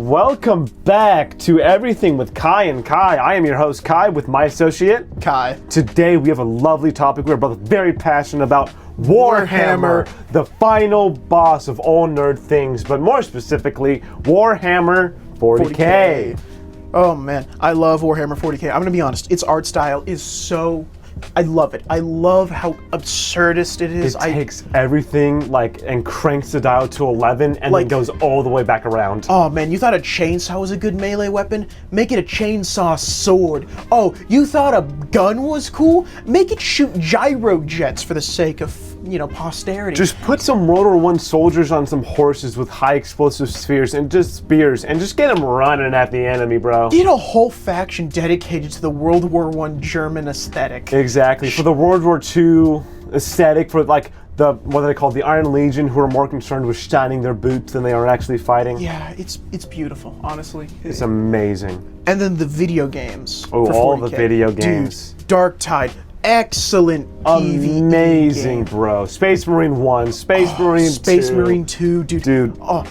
Welcome back to Everything with Kai and Kai. I am your host, Kai, with my associate, Kai. Today we have a lovely topic we're both very passionate about. Warhammer, the final boss of all nerd things, but more specifically, Warhammer 40K. Oh man, I love Warhammer 40K. I'm gonna be honest, its art style is so... I love it. I love how absurdist it is. It takes everything and cranks the dial to 11 and then goes all the way back around. Oh man, you thought a chainsaw was a good melee weapon? Make it a chainsaw sword. Oh, you thought a gun was cool? Make it shoot gyro jets for the sake of, posterity. Just put some Rotor 1 soldiers on some horses with high explosive spheres and just spears and just get them running at the enemy, bro. Get a whole faction dedicated to the World War I German aesthetic. Exactly. For the World War II aesthetic, for what they call the Iron Legion, who are more concerned with shining their boots than they are actually fighting. Yeah, it's beautiful, honestly. It's amazing. And then the video games. Oh, for all 40K. the video games. Dude, Darktide. Excellent PvE amazing, game. bro. Space Marine 1, Space Marine 2. Space Marine 2, dude. Oh,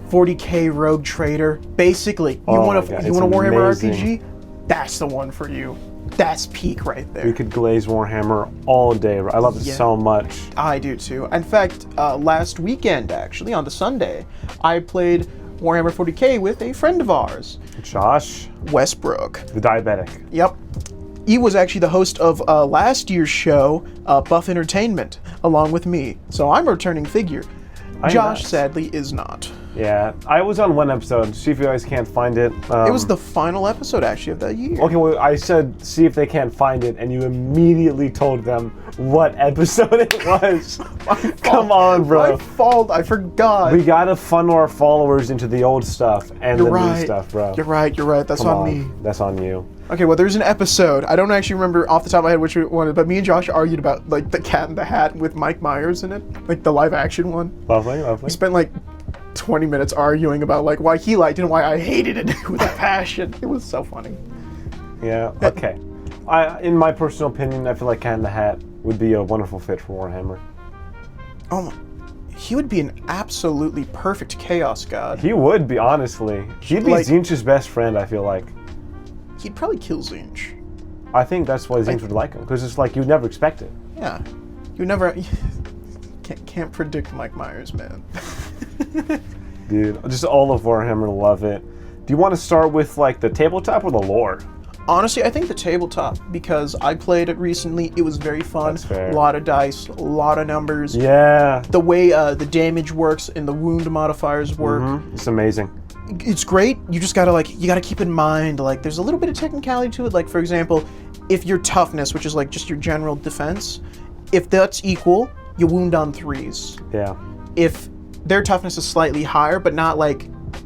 40K Rogue Trader. Basically, you want a Warhammer RPG? That's the one for you. That's peak right there. We could glaze Warhammer all day. I love it so much. I do too. In fact, last weekend, actually, on the Sunday, I played Warhammer 40K with a friend of ours. Josh Westbrook. the diabetic. Yep. He was actually the host of last year's show, Buff Entertainment, along with me. So I'm a returning figure. Josh, sadly, is not. Yeah, I was on one episode. See if you guys can't find it. It was the final episode, actually, of that year. Okay, well, I said see if they can't find it, and you immediately told them what episode it was. Come on, bro. My fault. I forgot. We gotta funnel our followers into the old stuff and the new stuff, bro. You're right. That's on me. That's on you. Okay, well, there's an episode. I don't actually remember off the top of my head which one, but me and Josh argued about the Cat in the Hat with Mike Myers in it, the live action one. Lovely. We spent 20 minutes arguing about why he liked it and why I hated it with a passion. It was so funny. Yeah. Okay. In my personal opinion, I feel like Cat in the Hat would be a wonderful fit for Warhammer. Oh, he would be an absolutely perfect Chaos God. He would be, honestly. He'd be Tzeentch's best friend, I feel like. He'd probably kill Tzeentch. I think that's why Tzeentch would like him, because it's you'd never expect it. Yeah. You never... Can't predict Mike Myers, man. Dude, just all of Warhammer, love it. Do you want to start with the tabletop or the lore? Honestly, I think the tabletop, because I played it recently. It was very fun. That's fair. A lot of dice, a lot of numbers. Yeah. The way the damage works and the wound modifiers work. It's amazing. It's great. You just gotta you gotta keep in mind there's a little bit of technicality to it. For example, if your toughness, which is just your general defense, if that's equal, you wound on 3s. Yeah. If their toughness is slightly higher, but not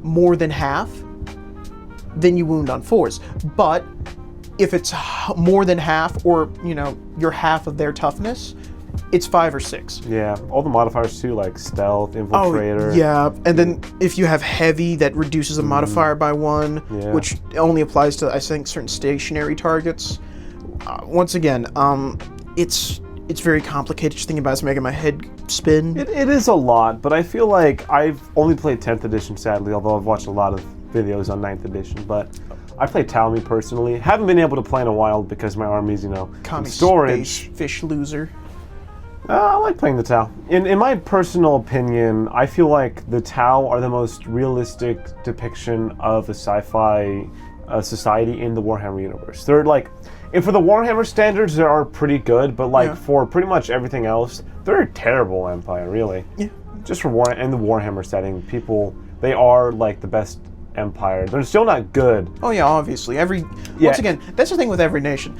more than half, then you wound on 4s. But if it's more than half, or you're half of their toughness, it's 5 or 6. Yeah, all the modifiers too, stealth, infiltrator. Oh, yeah, and then if you have heavy, that reduces the modifier by 1, which only applies to, I think, certain stationary targets. Once again, it's very complicated. Just thinking about it's making my head spin. It is a lot, but I feel like I've only played 10th edition, sadly, although I've watched a lot of videos on 9th edition, but I play Talmy personally. Haven't been able to play in a while because my army's, in storage. Fish loser. I like playing the Tau. In my personal opinion, I feel like the Tau are the most realistic depiction of a sci-fi society in the Warhammer universe. They're and for the Warhammer standards, they are pretty good, but for pretty much everything else, they're a terrible empire, really. Yeah. Just for in the Warhammer setting, they are the best empire. They're still not good. Oh yeah, obviously. Once again, that's the thing with every nation.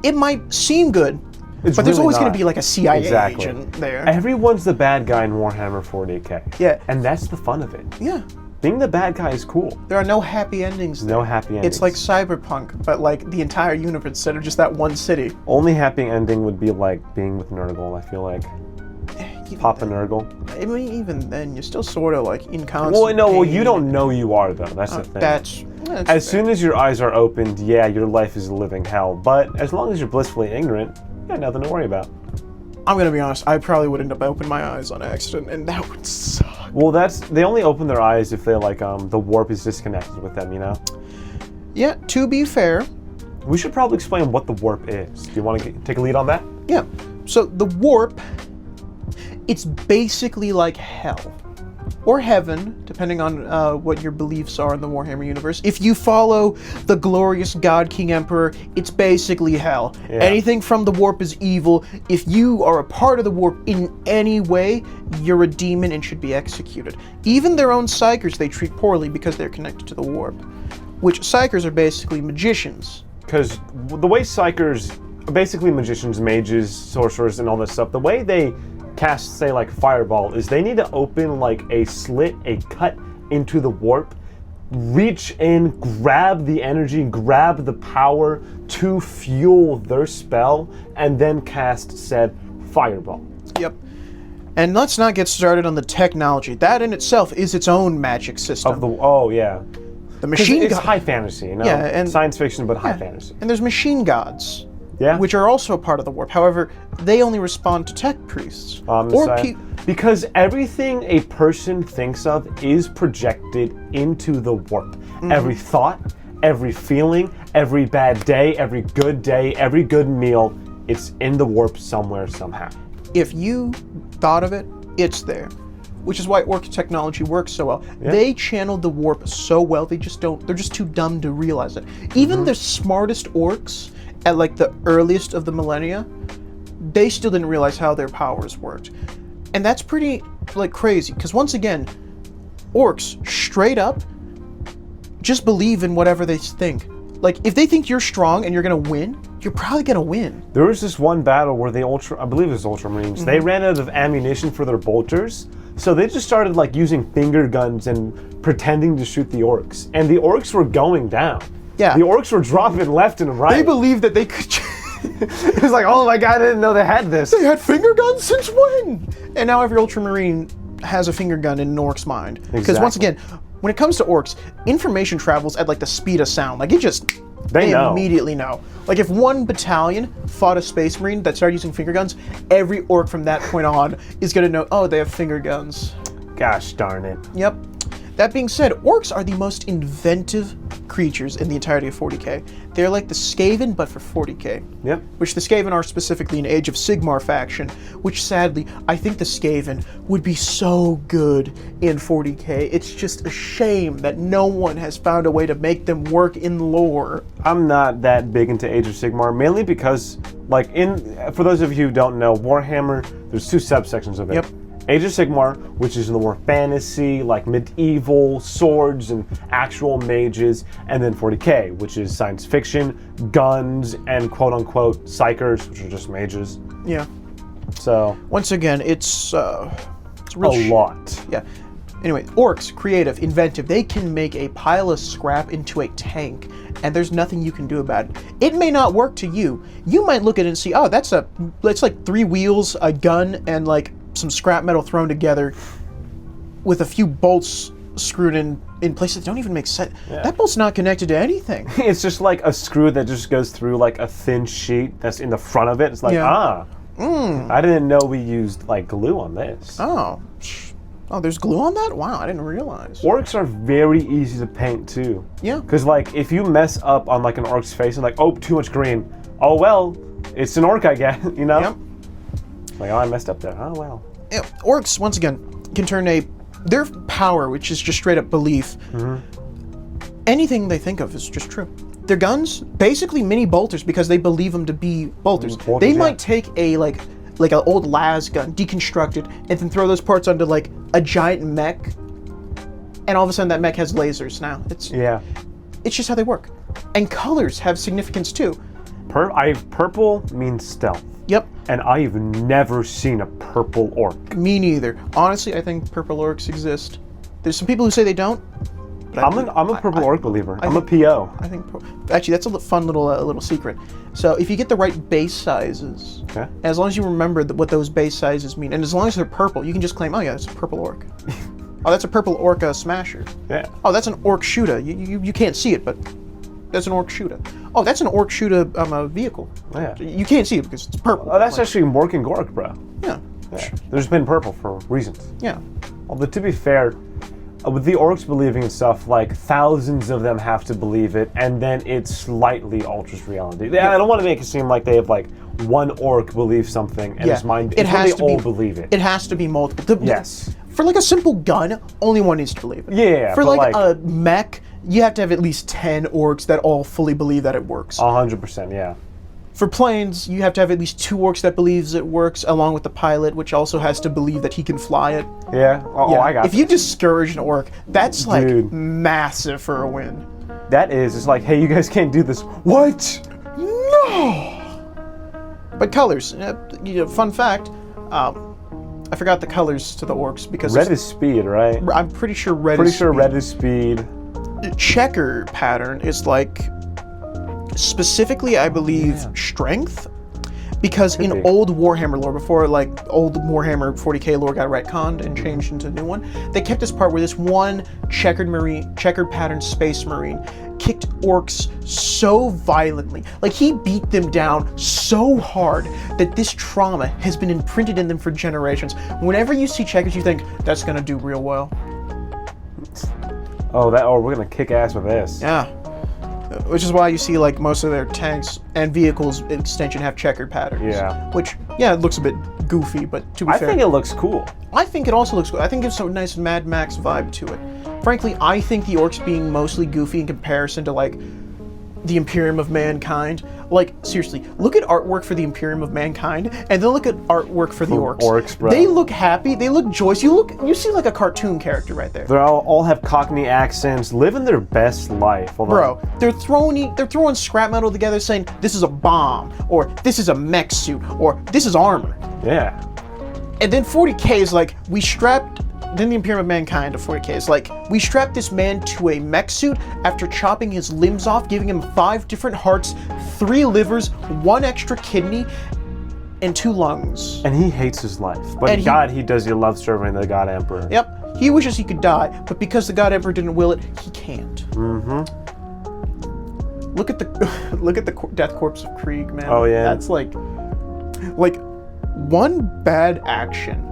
It might seem good, but there's always going to be a CIA agent there. Everyone's the bad guy in Warhammer 40K. Yeah. And that's the fun of it. Yeah. Being the bad guy is cool. There are no happy endings there. No happy endings. It's like Cyberpunk, but the entire universe instead of just that one city. Only happy ending would be being with Nurgle, I feel like. Papa Nurgle. I mean, even then, you're still sort of in constant Well, you don't know you are, though. That's the thing. That's as soon as your eyes are opened, yeah, your life is a living hell. But as long as you're blissfully ignorant, you got nothing to worry about. I'm gonna be honest, I probably would end up opening my eyes on accident, and that would suck. Well, they only open their eyes if they like the warp is disconnected with them, you know? Yeah, to be fair, We should probably explain what the warp is. Do you want to take a lead on that? yeah. So the warp, it's basically like hell. Or heaven, depending on what your beliefs are in the Warhammer universe. If you follow the glorious God King Emperor, it's basically hell. Yeah. Anything from the warp is evil. If you are a part of the warp in any way, you're a demon and should be executed. Even their own psychers they treat poorly because they're connected to the warp. Which psychers are basically magicians. Because the way psychers, basically magicians, mages, sorcerers, and all this stuff, the way they cast, say, like Fireball, is they need to open like a slit, a cut into the warp, reach in, grab the energy, grab the power to fuel their spell, and then cast said Fireball. Yep. And let's not get started on the technology. That in itself is its own magic system. Oh yeah, the 'cause machine it's god- high fantasy, you know? Yeah, and- science fiction, but high fantasy. And there's machine gods, Yeah. which are also a part of the warp. However, they only respond to tech priests. Messiah. Because everything a person thinks of is projected into the warp. Every thought, every feeling, every bad day, every good meal, it's in the warp somewhere, somehow. If you thought of it, it's there. Which is why orc technology works so well. They channeled the warp so well, they're just too dumb to realize it. Even the smartest orcs at like the earliest of the millennia, they still didn't realize how their powers worked. And that's pretty like crazy, because once again, orcs straight up just believe in whatever they think. Like if they think you're strong and you're gonna win, you're probably gonna win. There was this one battle where I believe it was Ultramarines, they ran out of ammunition for their bolters, so they just started like using finger guns and pretending to shoot the orcs. And the orcs were going down. Yeah. The orcs were dropping left and right. They believed that they could. It was like, oh my god, I didn't know they had this. They had finger guns since when? And now every Ultramarine has a finger gun in an orc's mind. Because once Exactly. again, when it comes to orcs, information travels at like the speed of sound. Like They know. immediately know. Like if one battalion fought a space marine that started using finger guns, every orc from that point on is gonna know, oh, they have finger guns. Gosh darn it. Yep. That being said, orcs are the most inventive creatures in the entirety of 40k. They're like the Skaven, but for 40k. Yep. Which the Skaven are specifically an Age of Sigmar faction, which sadly, I think the Skaven would be so good in 40k. It's just a shame that no one has found a way to make them work in lore. I'm not that big into Age of Sigmar, mainly because, like, for those of you who don't know, Warhammer, there's two subsections of it. Yep. Age of Sigmar, which is the more fantasy, like medieval swords and actual mages, and then 40k, which is science fiction, guns, and quote-unquote psychers, which are just mages. Yeah. So, Once again, it's real a lot. Yeah. Anyway, orcs, creative, inventive, they can make a pile of scrap into a tank, and there's nothing you can do about it. It may not work to you. You might look at it and see, oh, that's like 3 wheels, a gun, and like some scrap metal thrown together with a few bolts screwed in places that don't even make sense. Yeah. That bolt's not connected to anything. It's just like a screw that just goes through like a thin sheet that's in the front of it. It's like, Yeah. I didn't know we used like glue on this. Oh, there's glue on that? Wow, I didn't realize. Orcs are very easy to paint too. Yeah. Because like if you mess up on like an orc's face and like, oh, too much green. Oh well, it's an orc, I guess. You know. Yep. Like, oh, I messed up there. Oh well. Yeah, orcs, once again, can turn their power, which is just straight up belief, anything they think of is just true. Their guns, basically mini bolters because they believe them to be bolters. Bolters, They yeah. might take a like an old las gun, deconstructed, and then throw those parts onto like a giant mech, and all of a sudden that mech has lasers now. Yeah. It's just how they work. And colors have significance too. Purple means stealth, Yep, and I've never seen a purple orc. me neither. Honestly, I think purple orcs exist. There's some people who say they don't. But I'm a purple orc believer. I'm a think- PO. I think actually that's a fun little secret. So if you get the right base sizes, Okay. as long as you remember what those base sizes mean, and as long as they're purple, you can just claim, oh yeah, it's a purple orc. Oh, that's a purple orca smasher. Yeah. Oh, that's an orc shooter. You can't see it, but That's an orc shooter. Oh, that's an orc shooter vehicle. Yeah. You can't see it because it's purple. Oh, that's Like, actually Mork and Gork, bro. yeah. Yeah. There's been purple for reasons. Yeah. Although, to be fair, with the orcs believing in stuff, like, thousands of them have to believe it, and then it slightly alters reality. I don't want to make it seem like they have, like, one orc believes something, and Yeah. his mind, It has they to all be- believe it. It has to be multiple. Yes. For like a simple gun, only one needs to believe it. Yeah, For but like like- a mech, you have to have at least 10 orcs that all fully believe that it works. 100%, yeah. For planes, you have to have at least 2 orcs that believes it works, along with the pilot, which also has to believe that he can fly it. Yeah? Oh, I got If you discourage an orc, that's like Dude. massive for a win. That is, it's like, hey, you guys can't do this. What? No. But colors, fun fact, I forgot the colors to the orcs because Red is speed, right? I'm pretty sure red Pretty is sure speed. red is speed. Checker pattern is like specifically, I believe, strength. Because in be. old Warhammer lore, before like old Warhammer 40k lore got retconned and changed into a new one, they kept this part where this one checkered pattern space marine kicked orcs so violently, like he beat them down so hard that this trauma has been imprinted in them for generations. Whenever you see checkers, you think that's gonna do real well. Oh, we're gonna kick ass with this. Yeah. Which is why you see like most of their tanks and vehicles extension have checkered patterns. Yeah. Which, yeah, it looks a bit goofy, but to be I fair, think it looks cool. I think it also looks good. I think it gives some nice Mad Max vibe to it. Frankly, I think the orcs being mostly goofy in comparison to like the Imperium of Mankind. Like, seriously, look at artwork for the Imperium of Mankind, and then look at artwork for the orcs. Orcs, bro. They look happy. They look joyous. You see like a cartoon character right there. They all have Cockney accents, living their best life. Although- Bro, they're throwing scrap metal together, saying this is a bomb, or this is a mech suit, or this is armor. Yeah. And then 40k is like, then the Imperium of Mankind of 40k is like, we strapped this man to a mech suit after chopping his limbs off, giving him 5 different hearts, 3 livers, 1 extra kidney, and 2 lungs. And he hates his life. But And God, he does your love serving the God Emperor. Yep, he wishes he could die, but because the God Emperor didn't will it, he can't. Mm-hmm. Look at the death corpse of Krieg, man. Oh, yeah. That's like one bad action.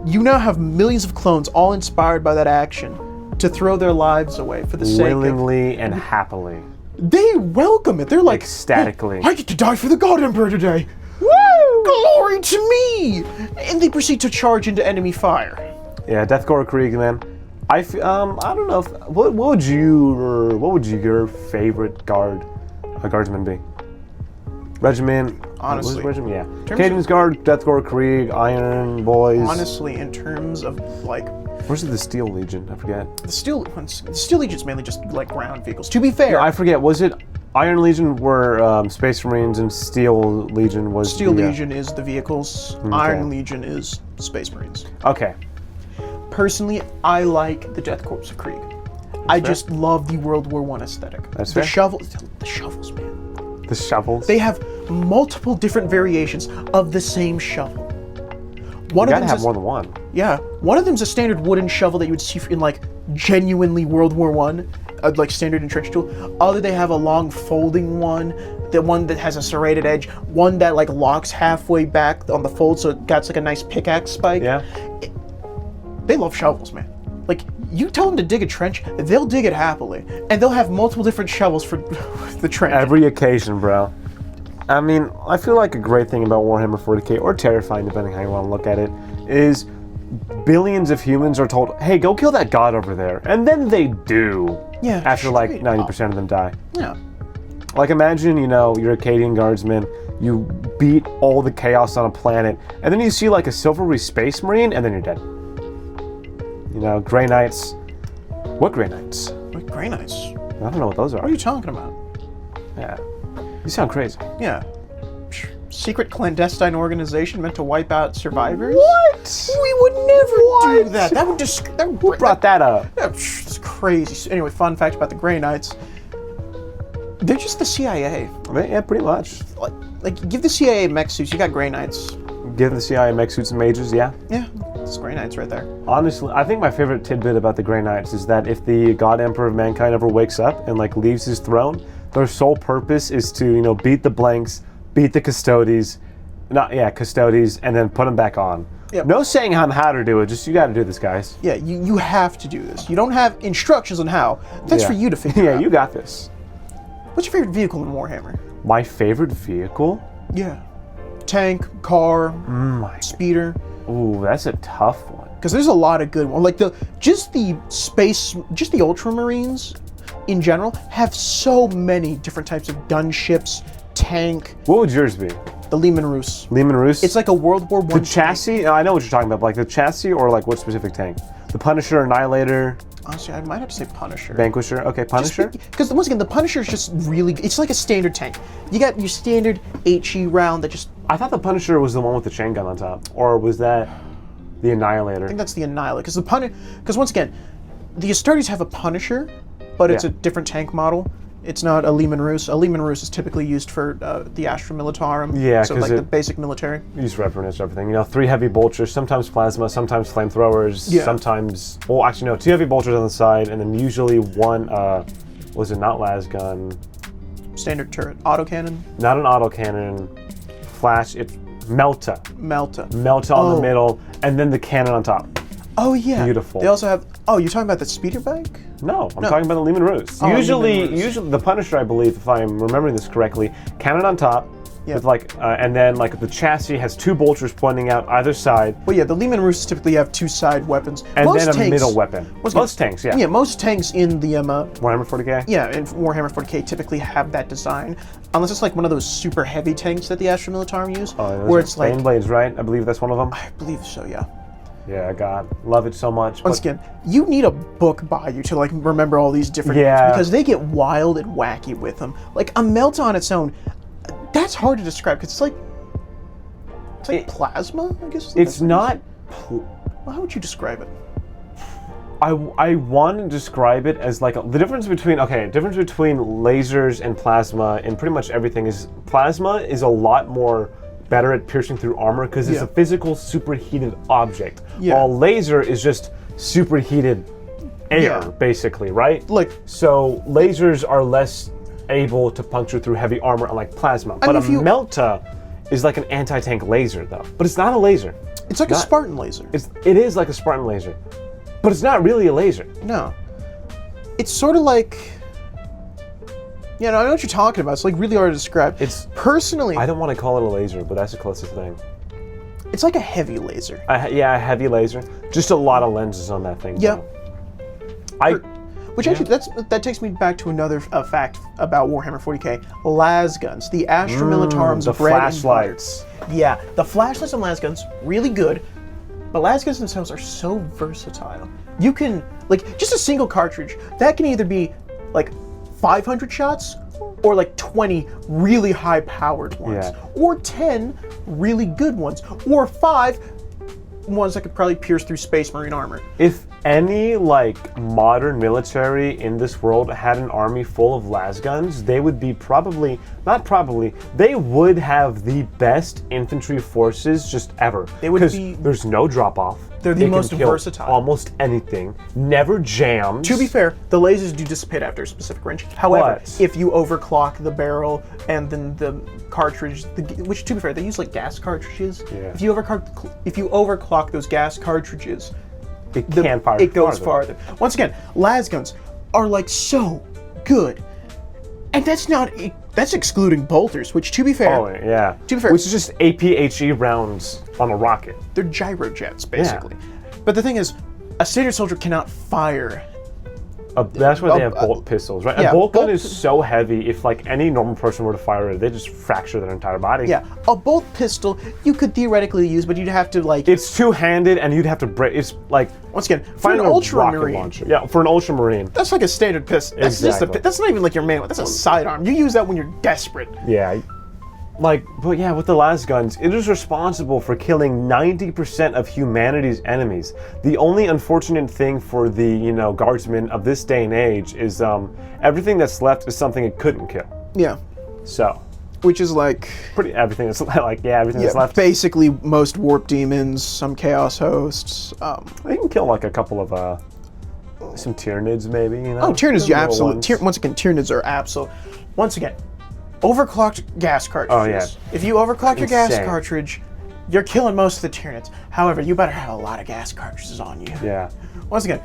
You now have millions of clones all inspired by that action to throw their lives away for the sake of... Willingly and happily. They welcome it. They're like... Ecstatically. "Oh, I get to die for the God Emperor today. Woo! Glory to me! And they proceed to charge into enemy fire. Yeah, Deathcore Krieg, man. I don't know if what would your favorite guardsman be? Regiment. Honestly. What was regiment? Yeah. terms Cadence Guard, Deathcore Krieg, Iron Boys. Honestly, in terms of like... Where's the Steel Legion? I forget. The Steel Legion's mainly just like ground vehicles. To be fair, I forget. Was it Iron Legion were Space Marines and Steel Legion was Steel the, Legion is the vehicles. Iron Legion is Space Marines. Okay. Personally, I like the Death Corps of Krieg. I just love the World War I aesthetic. That's the fair. shovels, man. The shovels. They have multiple different variations of the same shovel. One you of gotta them have more than one. Yeah, one of them's a standard wooden shovel that you would see in like genuinely World War I, like standard entrench tool. Other they have a long folding one, the one that has a serrated edge, one that like locks halfway back on the fold, so it got like a nice pickaxe spike. Yeah. They love shovels, man. Like you tell them to dig a trench, they'll dig it happily, and they'll have multiple different shovels for the trench. Every occasion, bro. I mean, I feel like a great thing about Warhammer 40k, or terrifying, depending how you want to look at it, is billions of humans are told, hey, go kill that god over there. And then they do. Yeah, After like straight 90% of them die. Yeah. Like imagine, you're a Acadian guardsman, you beat all the chaos on a planet, and then you see like a Silvery Space Marine, and then you're dead. Grey Knights. What Grey Knights? Like Grey Knights. I don't know what those are. What are you talking about? Yeah. You sound crazy. Yeah. Secret clandestine organization meant to wipe out survivors? What? We would never do that. That would just... Who brought that up? That's crazy. Anyway, fun fact about the Grey Knights. They're just the CIA. Yeah, pretty much. Like give the CIA mech suits. You got Grey Knights. Give the CIA mech suits and mages, yeah. Yeah. It's Grey Knights right there. Honestly, I think my favorite tidbit about the Grey Knights is that if the God Emperor of Mankind ever wakes up and like leaves his throne, their sole purpose is to beat the Blanks, beat the Custodes, Custodes, and then put them back on. Yep. No saying on how to do it. Just you got to do this, guys. Yeah, you have to do this. You don't have instructions on how. That's for you to figure out. Yeah, you got this. What's your favorite vehicle in Warhammer? My favorite vehicle? Yeah. Tank, car, speeder. Ooh, that's a tough one. Because there's a lot of good ones. Like the Ultramarines in general have so many different types of gunships, tank. What would yours be? The Lehman Russ. Lehman Russ? It's like a World War I. The chassis? I know what you're talking about, but like the chassis or like what specific tank? The Punisher, Annihilator, Honestly, I might have to say Punisher. Vanquisher. Okay, Punisher. Because once again, the Punisher is just really. It's like a standard tank. You got your standard HE round that just. I thought the Punisher was the one with the chain gun on top, or was that the Annihilator? I think that's the Annihilator. Because once again, the Astartes have a Punisher, but it's a different tank model. It's not a Lehman Russ. A Lehman Russ is typically used for the Astra Militarum. Yeah, so like the basic military. Use reference everything. 3 heavy bolters, sometimes plasma, sometimes flamethrowers, sometimes. Well, actually no, 2 heavy bolters on the side, and then usually one. Was it not las gun? Standard turret, autocannon. Not an autocannon. Flash. It's Melta. Melta On the middle, and then the cannon on top. Oh yeah. Beautiful. They also have. Oh, you're talking about the speeder bike? No, I'm talking about the Lehman Russ. Oh, usually the Punisher, I believe, if I'm remembering this correctly, cannon on top, with and then like the chassis has 2 bolters pointing out either side. Well, yeah, the Lehman Russ typically have 2 side weapons, and then a middle weapon. Most tanks, yeah. Yeah, most tanks in the Warhammer 40k. Yeah, in Warhammer 40k typically have that design, unless it's like one of those super heavy tanks that the Astra Militarum use, where it's like Baneblades, right? I believe that's one of them. I believe so, yeah. Yeah, God, love it so much. Once again, you need a book by you to like remember all these different names because they get wild and wacky with them. Like a Melta on its own, that's hard to describe because it's like plasma, I guess. It's not. Well, how would you describe it? I want to describe it as like the difference between lasers and plasma and pretty much everything is plasma is a lot more better at piercing through armor because it's a physical superheated object. While laser is just superheated air, basically, right? So lasers are less able to puncture through heavy armor unlike plasma. But a Melta is like an anti-tank laser though. But it's not a laser. It's like a Spartan laser. It is like a Spartan laser. But it's not really a laser. No. It's sort of like I know what you're talking about. It's like really hard to describe. It's personally. I don't want to call it a laser, but that's the closest thing. It's like a heavy laser. A heavy laser. Just a lot of lenses on that thing. Yeah. Which actually, that takes me back to another fact about Warhammer 40k: las guns, the Astra Militarum's the flashlights. Yeah, the flashlights and las guns really good, but las guns themselves are so versatile. You can just a single cartridge that can either be like 500 shots or like 20 really high powered ones or 10 really good ones or 5 ones that could probably pierce through Space Marine armor. If any modern military in this world had an army full of las guns, they would be they would have the best infantry forces just ever. They would be. There's no drop off. They're the most versatile. Almost anything. Never jams. To be fair, the lasers do dissipate after a specific range. However, if you overclock the barrel and then the cartridge, which to be fair, they use gas cartridges. Yeah. If you overclock those gas cartridges, it goes farther. Once again, las guns are so good, and that's excluding bolters, which to be fair, which is just APHE rounds on a rocket. They're gyrojets basically. But the thing is, a standard soldier cannot fire. That's why they have bolt pistols, right? Yeah, a bolt gun is so heavy, if any normal person were to fire it, they just fracture their entire body. Yeah, a bolt pistol you could theoretically use, but you'd have to It's two-handed, and you'd have to break. It's once again for an ultramarine. Yeah, for an ultramarine. That's like a standard pistol. That's that's not even your main one. That's a sidearm. You use that when you're desperate. Yeah. But yeah, with the las guns, it is responsible for killing 90% of humanity's enemies. The only unfortunate thing for the, guardsmen of this day and age is everything that's left is something it couldn't kill. Yeah. So. which is like Pretty everything that's everything that's left. basically most warp demons, some chaos hosts. You can kill like a couple of some Tyranids maybe. You know. Oh, Tyranids, The yeah, little absolutely. ones. Once again, Tyranids are absolute. Once again, overclocked gas cartridges. Oh, yeah. If you overclock your gas Insane. cartridge, you're killing most of the Tyranids. However, you better have a lot of gas cartridges on you. Yeah. Once again,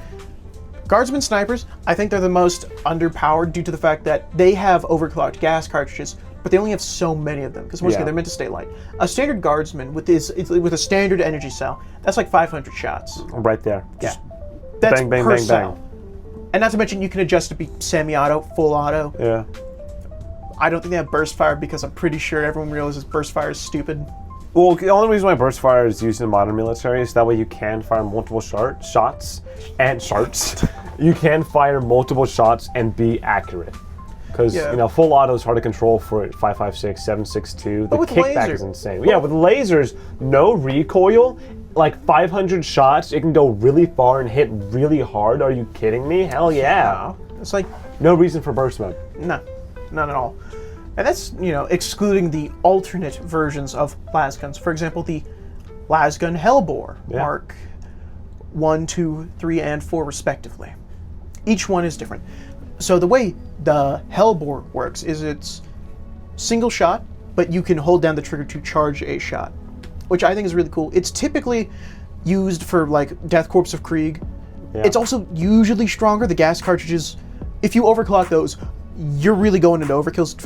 Guardsmen snipers, I think they're the most underpowered due to the fact that they have overclocked gas cartridges, but they only have so many of them because once Yeah. again they're meant to stay light. A standard Guardsman with a standard energy cell, that's like 500 shots. Right there. Yeah, Just that's bang, bang, per bang, cell. bang. And not to mention you can adjust to be semi-auto, full auto. Yeah. I don't think they have burst fire because I'm pretty sure everyone realizes burst fire is stupid. Well, the only reason why burst fire is used in modern military is that way you can fire multiple shots and sharts. You can fire multiple shots and be accurate. Because Yeah. full auto is hard to control for 5.56, 7.62. The with kickback laser- is insane. Yeah, with lasers, no recoil, like 500 shots, it can go really far and hit really hard. Are you kidding me? Hell yeah! It's like, No reason for burst mode. no, not at all. And that's, excluding the alternate versions of lasguns. For example, the lasgun Hellbore, Yeah. Mark 1, 2, 3, and 4 respectively. Each one is different. So the way the Hellbore works is it's single shot, but you can hold down the trigger to charge a shot, which I think is really cool. It's typically used for like Death Corps of Krieg. Yeah. It's also usually stronger. The gas cartridges, if you overclock those, you're really going into overkills.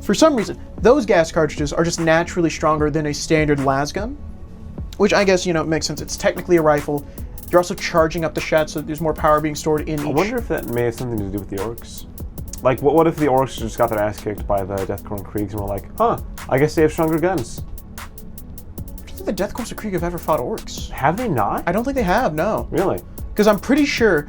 For some reason, those gas cartridges are just naturally stronger than a standard lasgun, which I guess, makes sense. It's technically a rifle. You're also charging up the shot, so there's more power being stored in each. I wonder if that may have something to do with the orcs. Like, what if the orcs just got their ass kicked by the Deathcore and Kriegs and were like, huh, I guess they have stronger guns. I don't think the Death Corps of Krieg have ever fought orcs. Have they not? I don't think they have, no. Really? Because I'm pretty sure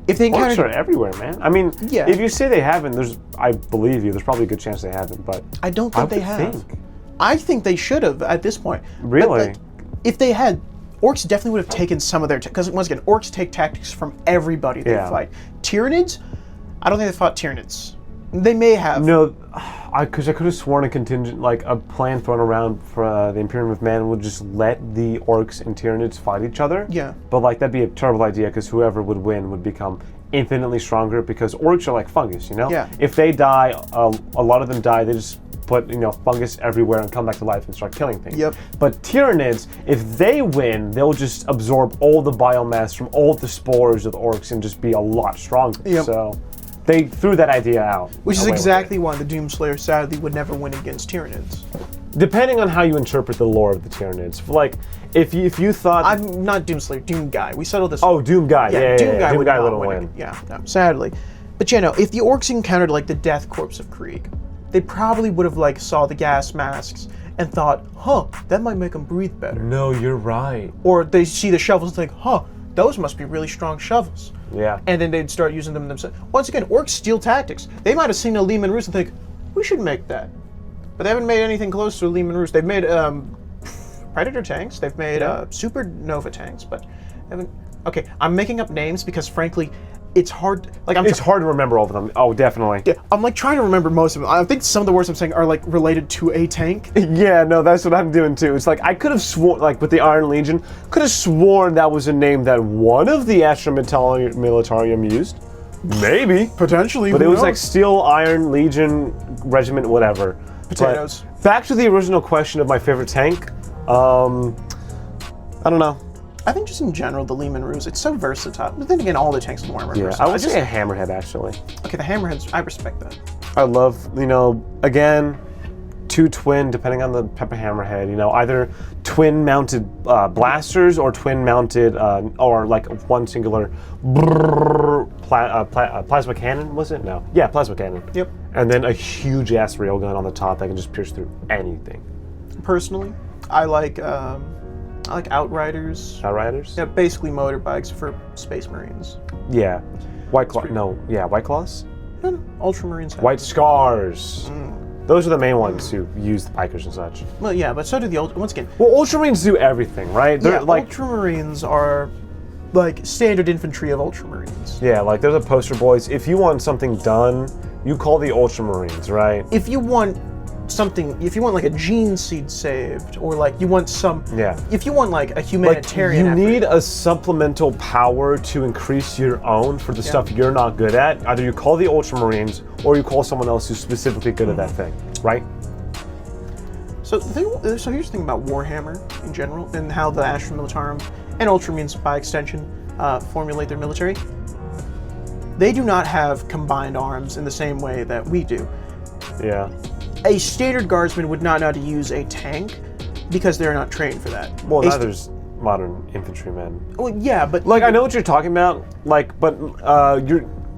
if they Orcs encountered... are everywhere, man. I mean, Yeah. if you say they haven't, I believe you. There's probably a good chance they haven't, but I don't I think they would have. think. I think they should have at this point. But, Really? like, if they had, orcs definitely would have taken some of their... Because, once again, orcs take tactics from everybody they Yeah. fight. Tyranids? I don't think they fought Tyranids. They may have. No, because I could have sworn a contingent, like a plan thrown around for the Imperium of Man would just let the orcs and Tyranids fight each other. Yeah. But like that'd be a terrible idea because whoever would win would become infinitely stronger because orcs are like fungus, Yeah. If they die, a lot of them die. They just put fungus everywhere and come back to life and start killing things. Yep. But Tyranids, if they win, they'll just absorb all the biomass from all the spores of the orcs and just be a lot stronger. Yep. So they threw that idea out. Which is away with it. exactly why the Doomslayer sadly would never win against Tyranids. Depending on how you interpret the lore of the Tyranids. Like, if you thought... I'm not Doomslayer, Doom Guy. We settled this. Oh, Doom Guy. Yeah, Doom Guy Doom would Guy not little win. win. Yeah, no, sadly. But if the orcs encountered like the Death Corps of Krieg, they probably would have like saw the gas masks and thought, huh, that might make them breathe better. No, you're right. Or they see the shovels and think, huh, those must be really strong shovels. Yeah. And then they'd start using them themselves. Once again, orcs steal tactics. They might have seen a Lehman Roost and think, we should make that. But they haven't made anything close to a Lehman Roost. They've made Predator tanks. They've made Supernova tanks, but haven't. Okay, I'm making up names because frankly, it's hard. Like It's hard to remember all of them. Oh, definitely. yeah, I'm like trying to remember most of them. I think some of the words I'm saying are like related to a tank. Yeah, no, that's what I'm doing too. It's like I could have sworn, like with the Iron Legion, could have sworn that was a name that one of the Astra Militarium used. Maybe. Potentially, But who it was knows? like Steel, Iron, Legion, Regiment, whatever. Potatoes. But back to the original question of my favorite tank. I don't know. I think just in general, the Lehman Ruse, it's so versatile. But then again, all the tanks in Warhammer are Yeah, versatile. I would say a Hammerhead actually. Okay, the Hammerheads, I respect that. I love, again, two twin, depending on the type of Hammerhead, either twin mounted blasters or twin mounted, or like one singular plasma cannon, was it? No. Yeah, plasma cannon. Yep. And then a huge ass railgun on the top that can just pierce through anything. Personally, I like Outriders. Outriders? Yeah, basically motorbikes for Space Marines. Yeah. White Claw. No, yeah, White Claws? No, Ultramarines. have White them. Scars. Those are the main ones who use the pikers and such. Well, yeah, but so do the once again. Well, Ultramarines do everything, right? They're Yeah, like, Ultramarines are like standard infantry of Ultramarines. yeah, like they're the poster boys. If you want something done, you call the Ultramarines, right? If you want something, if you want like a gene seed saved, or like you want some, Yeah. if you want like a Like, humanitarian you effort, need a supplemental power to increase your own for the stuff you're not good at. Either you call the Ultramarines or you call someone else who's specifically good at that thing, right? So here's the thing about Warhammer in general, and how the Astra Militarum and Ultramarines by extension formulate their military. They do not have combined arms in the same way that we do. Yeah. A standard guardsman would not know how to use a tank because they're not trained for that. Well, A now st- there's modern infantrymen. well, yeah, but Like, I know what you're talking about. Like, but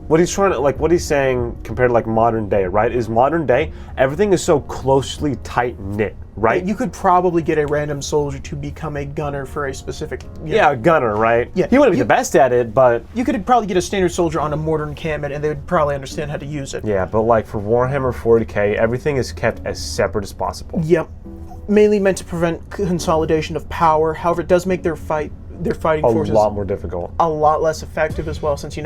what he's saying compared to like modern day, right? Is modern day everything is so closely tight knit, right? you could probably get a random soldier to become a gunner for a specific. Yeah, a gunner, right? Yeah, He wouldn't be the best at it, but You could probably get a standard soldier on a mortar encampment, and they would probably understand how to use it. yeah, but like for Warhammer 40K, everything is kept as separate as possible. Yep. Mainly meant to prevent consolidation of power. However, it does make their fighting A forces lot more difficult. a lot less effective as well, since you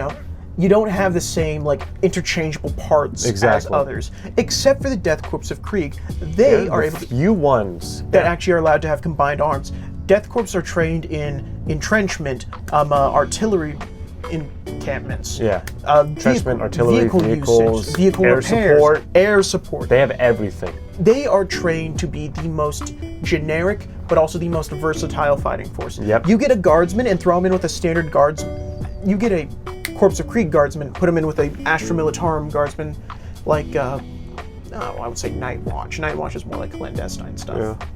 don't have the same like interchangeable parts as Exactly. others, except for the Death Corps of Krieg. They are The able to, few ones that actually are allowed to have combined arms. Death Corps are trained in entrenchment, artillery encampments. Yeah. Entrenchment, artillery, vehicles, vehicle air repairs, support. air support. They have everything. They are trained to be the most generic, but also the most versatile fighting force. Yep. You get a guardsman and throw him in with a standard guards. You get a Corps of Krieg guardsman, put him in with a Astra Militarum guardsman, like I would say Night Watch. Night Watch is more like clandestine stuff. Yeah.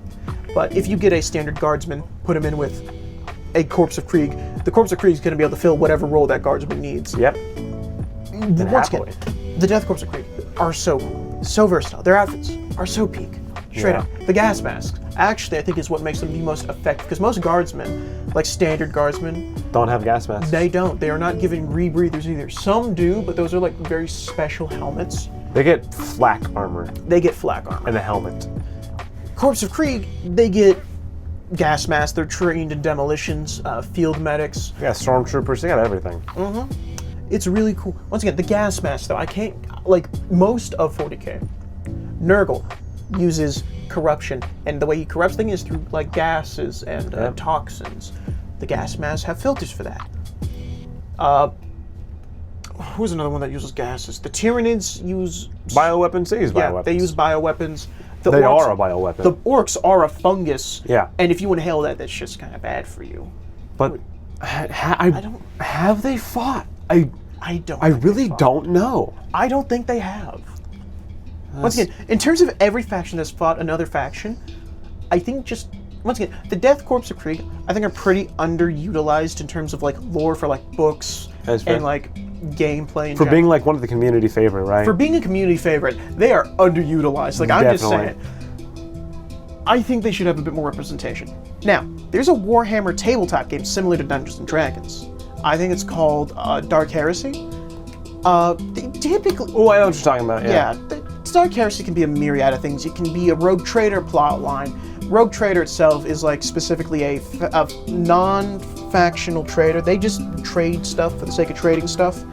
But if you get a standard guardsman, put him in with a Corps of Krieg, the Corps of Krieg is going to be able to fill whatever role that guardsman needs. Yep. Once again, happily. the Death Corps of Krieg are so versatile. Their outfits are so peak. Straight Yeah. up. The gas masks, actually, I think is what makes them the most effective, because most guardsmen, like standard guardsmen, Don't have gas masks. they don't. They are not given rebreathers either. Some do, but those are like very special helmets. They get flak armor They get flak armor. and a helmet. Corps of Krieg, they get gas masks. They're trained in demolitions, field medics. Yeah, stormtroopers. They got everything. It's really cool. Once again, the gas mask though, I can't, like most of 40K, Nurgle uses corruption, and the way he corrupts things is through like gases and Yep. toxins. The gas masks have filters for that. Who's another one that uses gases? The Tyranids use, Bioweapons. They use yeah, bioweapons. they use bioweapons. The They orcs, are a bioweapon. The orcs are a fungus. Yeah. And if you inhale that, that's just kind of bad for you. But I don't- have they fought? I don't. I think they really fought. don't know. I don't think they have. Once again, in terms of every faction that's fought another faction, I think just once again, the Death Corps of Krieg, I think are pretty underutilized in terms of like lore for like books That's fair. and like gameplay. For being like one of the community favorite, right? for being a community favorite, they are underutilized. Like I'm just Definitely. saying. I think they should have a bit more representation. Now, there's a Warhammer tabletop game similar to Dungeons and Dragons. I think it's called Dark Heresy. They typically, Oh, I know what you're talking about. yeah, Dark Heresy can be a myriad of things. It can be a Rogue Trader plot line. Rogue Trader itself is like specifically a non-factional trader. They just trade stuff for the sake of trading stuff.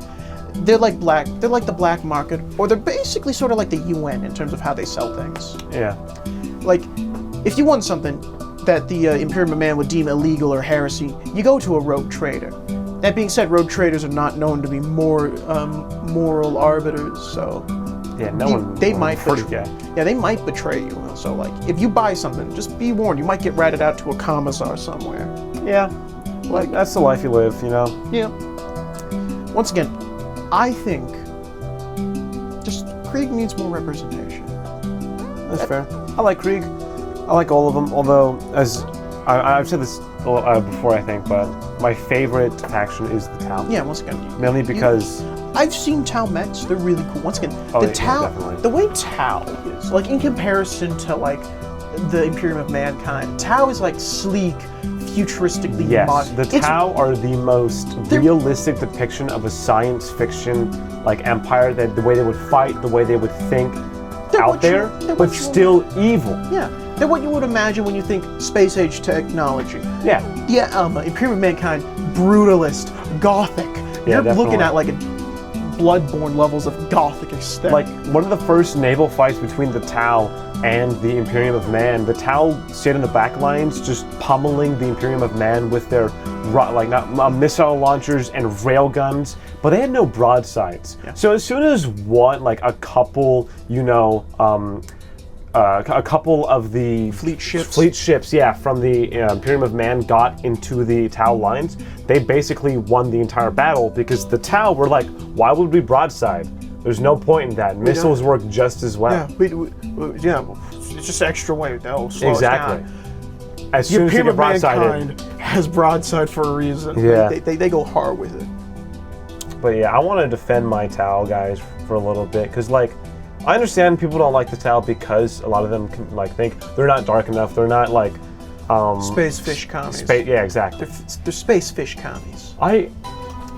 They're like the black market, or they're basically sort of like the UN in terms of how they sell things. Yeah. Like, if you want something that the Imperial Man would deem illegal or heresy, you go to a Rogue Trader. That being said, Rogue Traders are not known to be more moral arbiters, so Yeah. No one. they might Pretty betray. Yeah, they might betray you. So, like, if you buy something, just be warned. You might get ratted out to a commissar somewhere. Yeah. Like that's the life you live, you know. Yeah. Once again, I think just Krieg needs more representation. That's fair. I like Krieg. I like all of them. Although, as I've said this before, I think, but my favorite faction is the Tau. Yeah, once again. Mainly because I've seen Tau mechs. They're really cool. Once again, Oh, the yeah, Tau, definitely. the way Tau is, like in comparison to like the Imperium of Mankind, Tau is like sleek, futuristically yes, modern. the It's- Tau are the most realistic depiction of a science fiction like empire. That the way they would fight, the way they would think They're out what you- there, they're but what you- still evil. Yeah, they're what you would imagine when you think space age technology. Yeah. Yeah, Imperium of Mankind, brutalist, gothic. Yeah, You're looking definitely. at like a Bloodborne levels of gothic aesthetic. Like, one of the first naval fights between the Tau and the Imperium of Man, the Tau stayed in the back lines, just pummeling the Imperium of Man with their missile launchers and railguns, but they had no broadsides. Yeah. So as soon as a couple, a couple of the Fleet ships, yeah, from the Imperium of Man got into the Tau lines, they basically won the entire battle because the Tau were like, why would we broadside? There's no point in that. Missiles work just as well. Yeah, it's just extra weight. That'll slow Exactly. us down. As The soon as you Imperium get of broadsided. Mankind has broadside for a reason. Yeah. They go hard with it. But yeah, I want to defend my Tau guys for a little bit because, like, I understand people don't like the Tau because a lot of them can, like, think they're not dark enough. They're not like Space fish commies. yeah, exactly. They're space fish commies.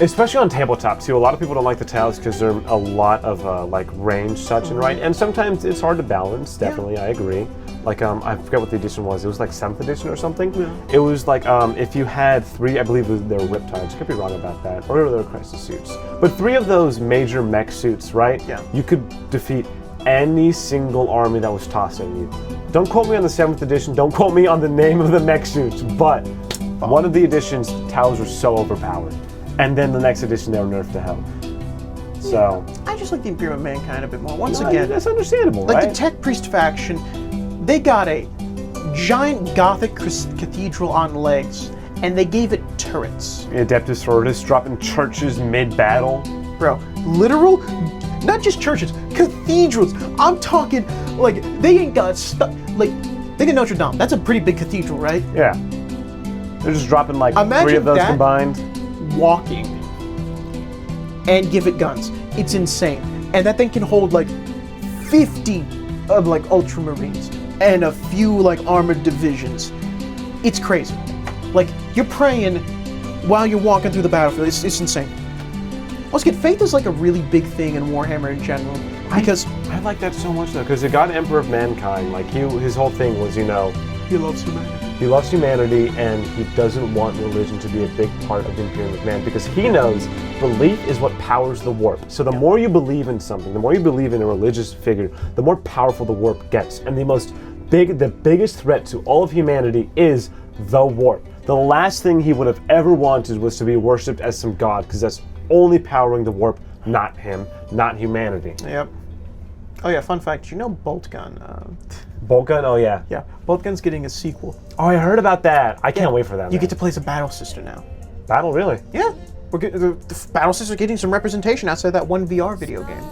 Especially on tabletop too. A lot of people don't like the Taus because they're a lot of like range, such and right, and sometimes it's hard to balance. Definitely, I agree. Like I forget what the edition was. It was like 7th edition or something. Yeah. It was like if you had 3, I believe they were Riptides. I could be wrong about that, or they were Crisis suits. But 3 of those major mech suits, right? Yeah. You could defeat any single army that was tossed at you. Don't quote me on the 7th edition. Don't quote me on the name of the mech suits. But one of the editions, Taus were so overpowered. And then the next edition, they were nerfed to hell. So I just like the Imperium of Mankind a bit more. Once again, that's understandable, like right? the Tech Priest faction, they got a giant Gothic cathedral on legs, and they gave it turrets. Adeptus Sororitas dropping churches mid-battle. Bro, literal, not just churches, cathedrals. I'm talking like they ain't got stuff. Like they get Notre Dame. That's a pretty big cathedral, right? Yeah. They're just dropping like Imagine 3 of those that. combined. Walking and give it guns. It's insane. And that thing can hold like 50 of like Ultramarines and a few like armored divisions. It's crazy. Like you're praying while you're walking through the battlefield. It's insane. Once again, faith is like a really big thing in Warhammer in general because I like that so much though, because the God Emperor of Mankind, like his whole thing was, he loves humanity. he loves humanity and he doesn't want religion to be a big part of the Imperium of Man because he knows belief is what powers the warp. So the more you believe in something, the more you believe in a religious figure, the more powerful the warp gets. And the biggest threat to all of humanity is the warp. The last thing he would have ever wanted was to be worshipped as some god because that's only powering the warp, not him, not humanity. Yep. Oh yeah, fun fact. Did you know Boltgun? Boltgun? Oh yeah. Yeah, Boltgun's getting a sequel. Oh, I heard about that. I can't wait for that. You man. get to play as a Battle Sister now. battle, really? Yeah, the Battle Sisters are getting some representation outside that one VR video game,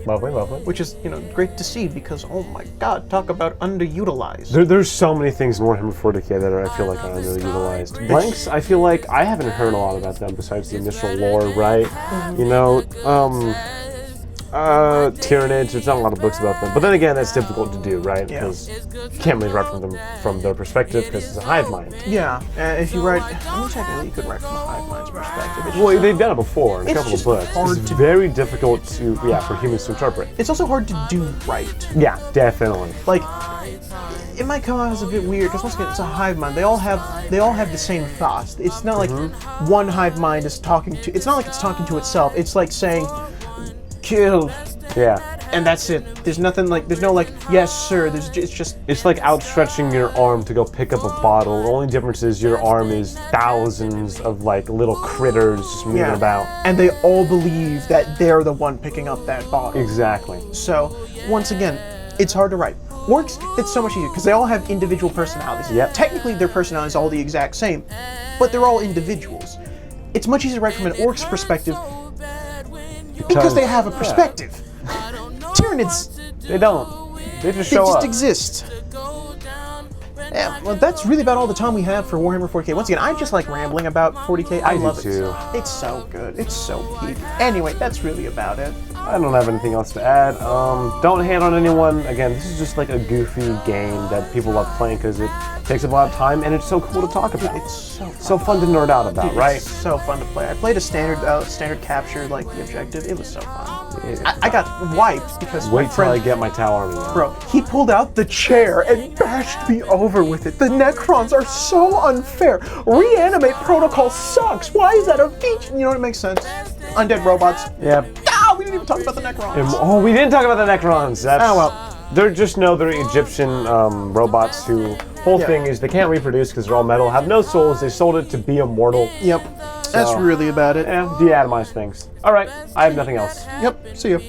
Lovely, lovely. which is great to see because oh my God, talk about underutilized. There's so many things in Warhammer 40k that I feel like are underutilized. Blanks, I feel like I haven't heard a lot about them besides the initial lore, right? Tyranids, there's not a lot of books about them. But then again, that's difficult to do, right? Yeah. Because you can't really write from them from their perspective because it's a hive mind. Yeah, if you write, I mean, technically you could write from a hive mind's perspective. It's Well, just they've done it before in a It's couple of just books. hard It's to- very difficult for humans to interpret. it's also hard to do right. Yeah, definitely. Like, it might come out as a bit weird because once again, it's a hive mind. They all have the same thoughts. It's not like one hive mind is talking to. It's not like it's talking to itself. It's like saying, "Kill," Yeah. and that's it. There's nothing like. There's no like, "Yes, sir." It's just. It's like outstretching your arm to go pick up a bottle. The only difference is your arm is thousands of like little critters just moving about. And they all believe that they're the one picking up that bottle. Exactly. So once again, it's hard to write. Orcs, it's so much easier because they all have individual personalities. Yep. Technically, their personalities are all the exact same, but they're all individuals. It's much easier to write from an orc's perspective because they have a perspective. Tyranids, They don't. They just they show just up. exist. Yeah, well, that's really about all the time we have for Warhammer 40k. Once again, I just like rambling about 40k. I do love it. too. It's so good. It's so peak. Anyway, that's really about it. I don't have anything else to add. Don't hate on anyone. Again, this is just like a goofy game that people love playing because it takes up a lot of time and it's so cool to talk about. It's so fun. so fun to nerd out about, It's right? so fun to play. I played a standard capture, like the objective. It was so fun. Yeah. I got wiped because my Wait till I friend, get my Tau army out. bro, he pulled out the chair and bashed me over with it. The Necrons are so unfair. Reanimate protocol sucks. Why is that a feature? You know what makes sense? Undead robots. Yep. didn't even talk about the Necrons. Oh, we didn't talk about the Necrons. That's, Oh, well. They're Egyptian robots who whole Yeah. thing is they can't reproduce because they're all metal, have no souls. They sold it to be immortal. Yep. That's really about it. Yeah, de-atomize things. All right, I have nothing else. Yep. See you.